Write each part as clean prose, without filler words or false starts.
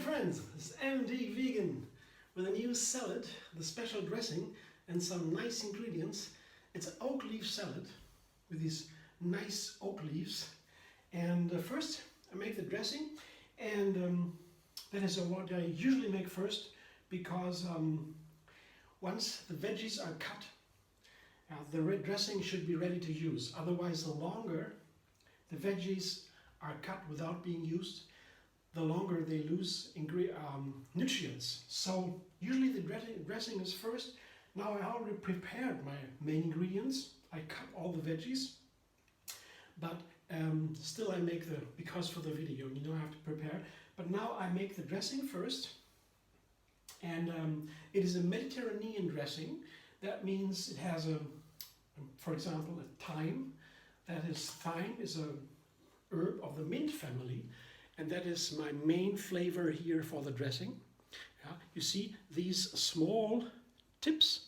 friends, this is MD Vegan with a new salad, the special dressing and some nice ingredients. It's an oak leaf salad with these nice oak leaves. And first I make the dressing, and that is what I usually make first, because once the veggies are cut, the red dressing should be ready to use. Otherwise, the longer the veggies are cut without being used, the longer they lose nutrients. So usually the dressing is first. Now I already prepared my main ingredients. I cut all the veggies, but still I make because for the video, I have to prepare. But now I make the dressing first, and it is a Mediterranean dressing. That means it has for example, a thyme. Thyme is a herb of the mint family, and that is my main flavor here for the dressing. You see these small tips,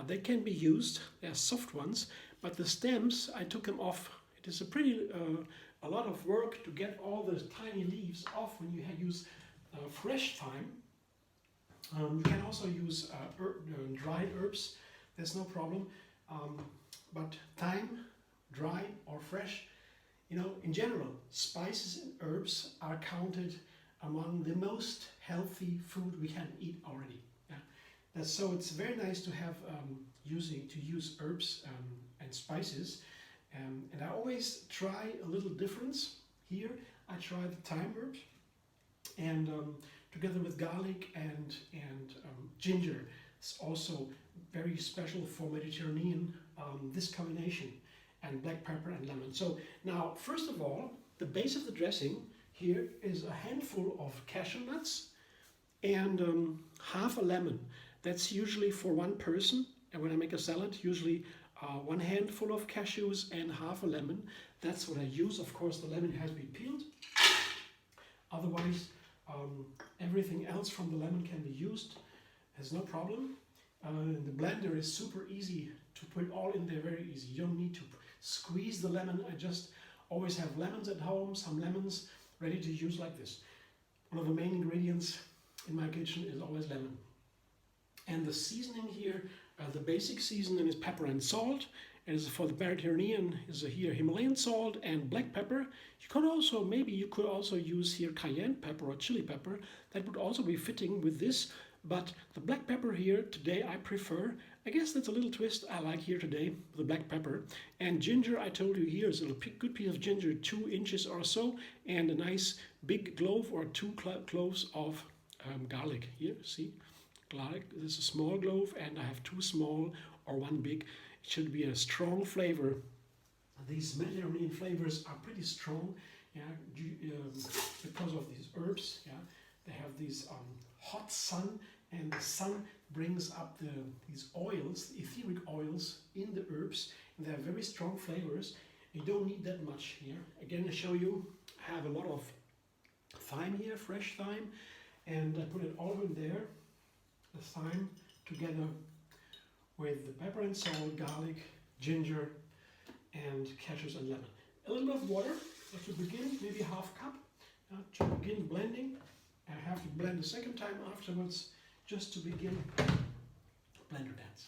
they can be used. They're soft ones, but the stems, I took them off. It is a lot of work to get all the tiny leaves off when you use fresh thyme. You can also use dried herbs. There's no problem. But thyme, dry or fresh, in general, spices and herbs are counted among the most healthy food we can eat already. So it's very nice to have use herbs and spices. And I always try a little difference. Here I try the thyme herbs, and together with garlic and ginger. It's also very special for Mediterranean, this combination, and black pepper and lemon. So now, first of all, the base of the dressing here is a handful of cashew nuts and half a lemon. That's usually for one person. And when I make a salad, usually one handful of cashews and half a lemon. That's what I use. Of course, the lemon has been peeled. Otherwise, everything else from the lemon can be used. There's no problem. The blender is super easy to put all in there, very easy. You don't need to squeeze the lemon. I just always have lemons at home, some lemons ready to use like this. One of the main ingredients in my kitchen is always lemon. And the seasoning here, the basic seasoning is pepper and salt. And for the Mediterranean is here Himalayan salt and black pepper. You could also use here cayenne pepper or chili pepper. That would also be fitting with this. But the black pepper here today I prefer. I guess that's a little twist I like here today, the black pepper. And ginger, I told you here is a good piece of ginger, 2 inches or so, and a nice big clove or 2 cloves of garlic. Here, see, garlic. This is a small clove, and I have 2 small or 1 big. It should be a strong flavor. These Mediterranean flavors are pretty strong, because of these herbs. They have these hot sun, and the sun brings up these oils, the etheric oils in the herbs, and they have very strong flavors. You don't need that much here. Again, I show you, I have a lot of thyme here, fresh thyme, and I put it all in there, the thyme together with the pepper and salt, garlic, ginger, and cashews and lemon. A little bit of water to begin, maybe half cup, to begin blending. I have to blend a second time afterwards, just to begin blender dance.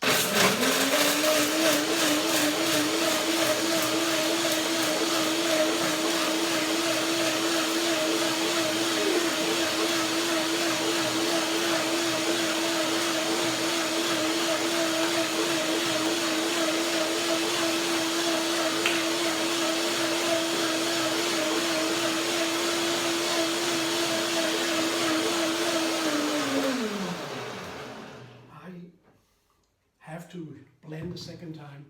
To blend the second time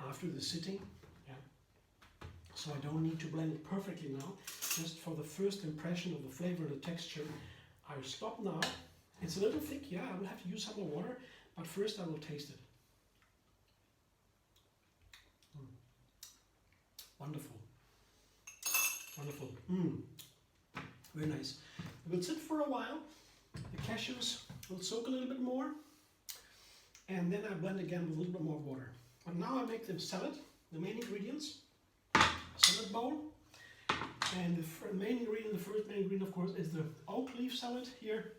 after the sitting, so I don't need to blend it perfectly now. Just for the first impression of the flavor and the texture, I stop now. It's a little thick, I will have to use some more water, but first I will taste it. Wonderful, wonderful. Very nice. It will sit for a while. The cashews will soak a little bit more. And then I blend again with a little bit more water. But now I make the salad, the main ingredients. Salad bowl. And the main ingredient, the first main ingredient, of course, is the oak leaf salad here.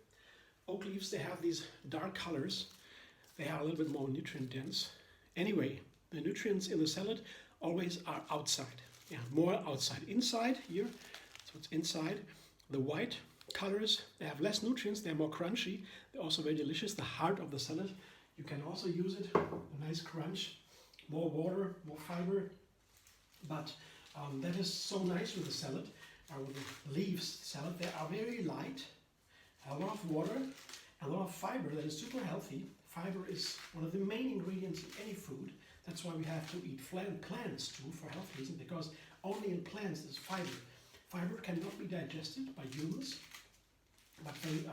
Oak leaves, they have these dark colors. They are a little bit more nutrient dense. Anyway, the nutrients in the salad always are outside. Yeah, more outside. Inside here, so it's inside. The white colors, they have less nutrients, they're more crunchy. They're also very delicious. The heart of the salad, you can also use it. A nice crunch, more water, more fiber. But that is so nice with the salad. With the leaves salad, they are very light, a lot of water, a lot of fiber that is super healthy. Fiber is one of the main ingredients in any food. That's why we have to eat plants too for health reasons, because only in plants is fiber. Fiber cannot be digested by humans, but they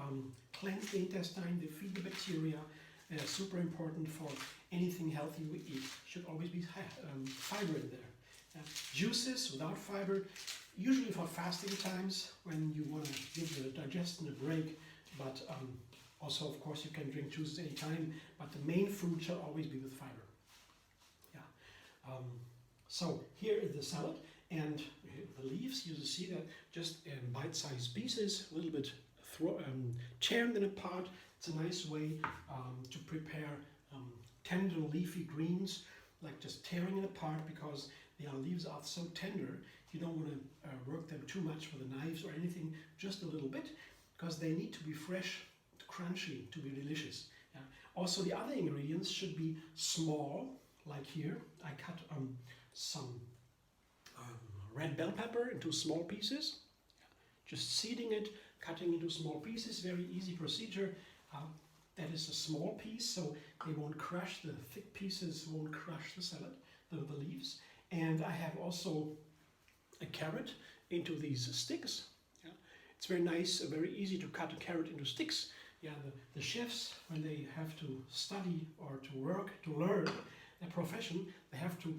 cleanse the intestine, they feed the bacteria. They are super important for anything healthy we eat. Should always be fiber in there. Juices without fiber, usually for fasting times when you want to give the digestion a break, but also of course you can drink juices anytime, but the main food shall always be with fiber. Yeah. So here is the salad, and the leaves, you see that just in bite-sized pieces, a little bit tearing them apart. It's a nice way to prepare tender leafy greens, like just tearing it apart, because the leaves are so tender. You don't want to work them too much with the knives or anything, just a little bit, because they need to be fresh, crunchy, to be delicious. Yeah. Also, the other ingredients should be small, like here. I cut some red bell pepper into small pieces. Just seeding it, cutting into small pieces, very easy procedure. That is a small piece, so they won't crush, the thick pieces won't crush the salad, the leaves. And I have also a carrot into these sticks. Yeah. It's very nice, very easy to cut a carrot into sticks. Yeah, the chefs, when they have to study or to work, to learn their profession, they have to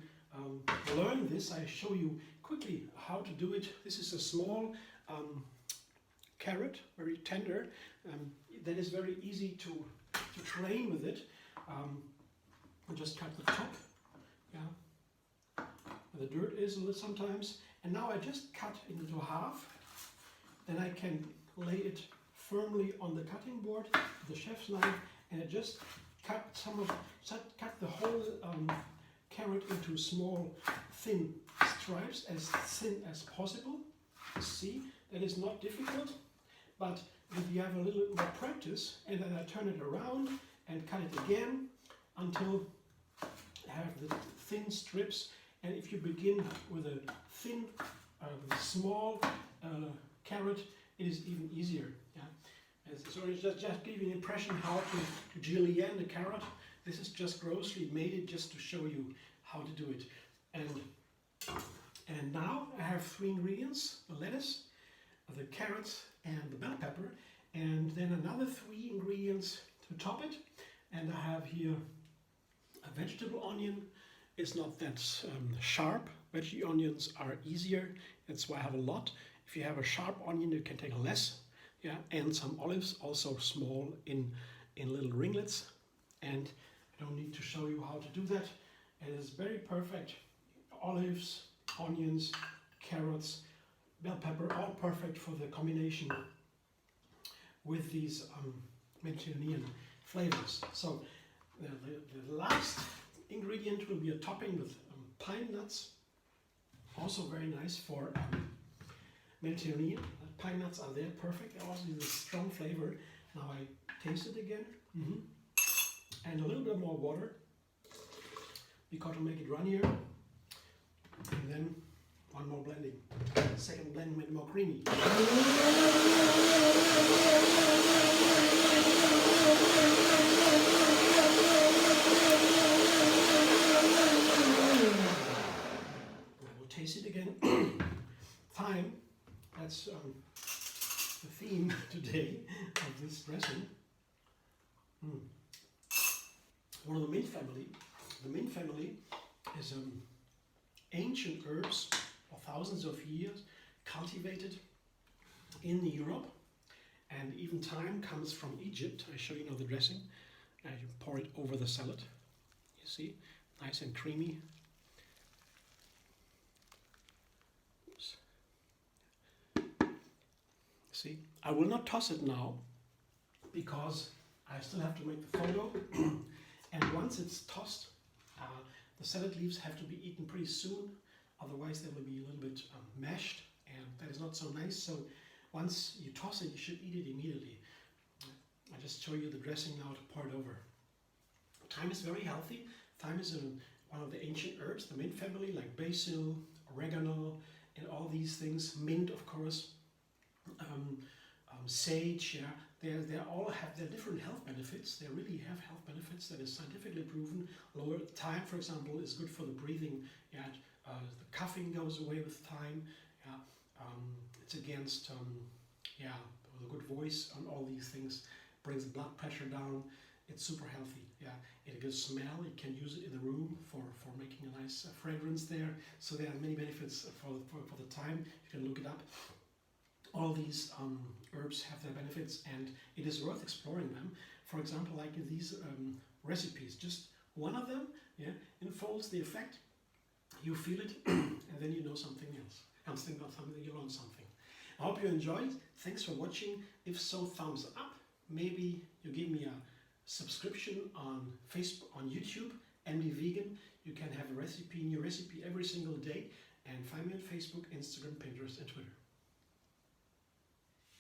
learn this. I show you quickly how to do it. This is a small carrot, very tender. That is very easy to train with it. Just cut the top. Yeah. The dirt is a little sometimes, and now I just cut into half. Then I can lay it firmly on the cutting board, the chef's knife, and I just cut the whole carrot into small, thin stripes, as thin as possible. See, that is not difficult, but if you have a little more practice, and then I turn it around and cut it again until I have the thin strips. And if you begin with a thin, small carrot, it is even easier. Yeah? So it's just giving an impression how to julienne the carrot. This is just grossly made it just to show you how to do it. And now I have 3 ingredients: the lettuce, the carrots, and the bell pepper, and then another 3 ingredients to top it. And I have here a vegetable onion. It's not that sharp. Veggie onions are easier. That's why I have a lot. If you have a sharp onion, you can take less. Yeah, and some olives, also small in little ringlets. And I don't need to show you how to do that. It is very perfect. Olives, onions, carrots, bell pepper, all perfect for the combination with these Mediterranean flavors. So the last ingredient will be a topping with pine nuts, also very nice for Mediterranean. Pine nuts are there, perfect. They also have a strong flavor. Now I taste it again, and a little bit more water, because to make it runnier, and then one more blending. Second blend made it more creamy. Taste it again. Thyme, that's the theme today of this dressing. One of the mint family. The mint family is ancient herbs for thousands of years, cultivated in Europe, and even thyme comes from Egypt. I show you now the dressing. Now you pour it over the salad. You see, nice and creamy. See, I will not toss it now because I still have to make the photo. And once it's tossed, the salad leaves have to be eaten pretty soon, otherwise they will be a little bit mashed, and that is not so nice. So once you toss it, you should eat it immediately. I just show you the dressing now to pour it over. Thyme is very healthy. Thyme is one of the ancient herbs, the mint family, like basil, oregano, and all these things. Mint, of course, sage. Yeah, they all have their different health benefits. They really have health benefits that is scientifically proven. Lower thyme, for example, is good for the breathing. Yeah, the coughing goes away with thyme. Yeah, it's against yeah, with a good voice and all these things. Brings the blood pressure down. It's super healthy. Yeah, it gives smell. You can use it in the room for making a nice fragrance there. So there are many benefits for the thyme. You can look it up. All these herbs have their benefits, and it is worth exploring them. For example, like in these recipes, just one of them, yeah, unfolds the effect. You feel it, and then you know something else. I'm thinking about something, you learn something. I hope you enjoyed. Thanks for watching. If so, thumbs up. Maybe you give me a subscription on Facebook, on YouTube, and be vegan. You can have a recipe, new recipe every single day, and find me on Facebook, Instagram, Pinterest, and Twitter.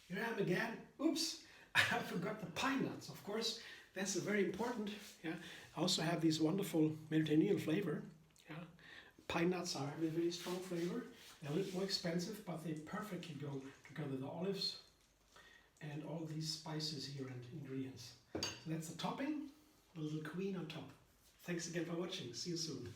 Here I am again. Oops, I forgot the pine nuts. Of course, that's very important. Yeah, I also have these wonderful Mediterranean flavor. Yeah, pine nuts have a very strong flavor. They're a little more expensive, but they perfectly go together. The olives and all these spices here and ingredients. So that's the topping, a little queen on top. Thanks again for watching. See you soon.